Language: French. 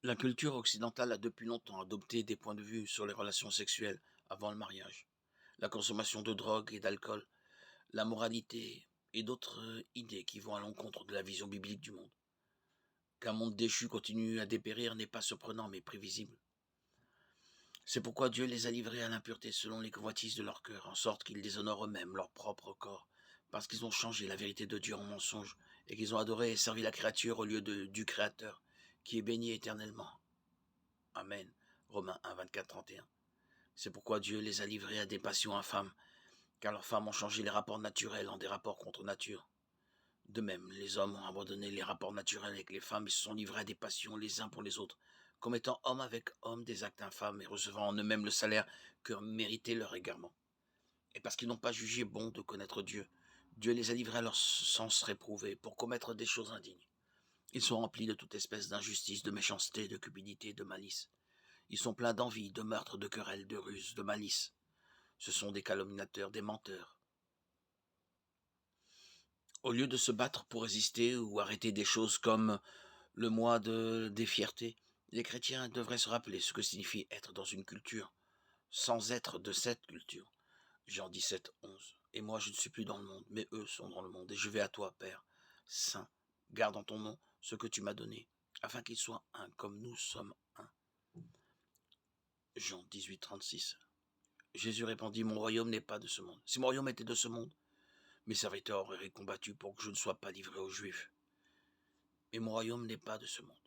La culture occidentale a depuis longtemps adopté des points de vue sur les relations sexuelles avant le mariage, la consommation de drogue et d'alcool, la moralité et d'autres idées qui vont à l'encontre de la vision biblique du monde. Qu'un monde déchu continue à dépérir n'est pas surprenant mais prévisible. C'est pourquoi Dieu les a livrés à l'impureté selon les convoitises de leur cœur, en sorte qu'ils déshonorent eux-mêmes leur propre corps, parce qu'ils ont changé la vérité de Dieu en mensonge, et qu'ils ont adoré et servi la créature au lieu du Créateur, qui est béni éternellement. Amen. Romains 1, 24, 31. C'est pourquoi Dieu les a livrés à des passions infâmes, car leurs femmes ont changé les rapports naturels en des rapports contre nature. De même, les hommes ont abandonné les rapports naturels avec les femmes et se sont livrés à des passions les uns pour les autres, commettant homme avec homme des actes infâmes et recevant en eux-mêmes le salaire que méritait leur égarement. Et parce qu'ils n'ont pas jugé bon de connaître Dieu, Dieu les a livrés à leur sens réprouvé pour commettre des choses indignes. Ils sont remplis de toute espèce d'injustice, de méchanceté, de cupidité, de malice. Ils sont pleins d'envie, de meurtre, de querelles, de ruses, de malice. Ce sont des calomniateurs, des menteurs. Au lieu de se battre pour résister ou arrêter des choses comme le mois des fiertés, les chrétiens devraient se rappeler ce que signifie être dans une culture, sans être de cette culture. Jean 17, 11. Et moi je ne suis plus dans le monde, mais eux sont dans le monde, et je vais à toi, Père, Saint. Garde en ton nom ce que tu m'as donné, afin qu'ils soient un comme nous sommes un. Jean 18, 36. Jésus répondit, mon royaume n'est pas de ce monde. Si mon royaume était de ce monde, mes serviteurs auraient combattu pour que je ne sois pas livré aux Juifs. Mais mon royaume n'est pas de ce monde.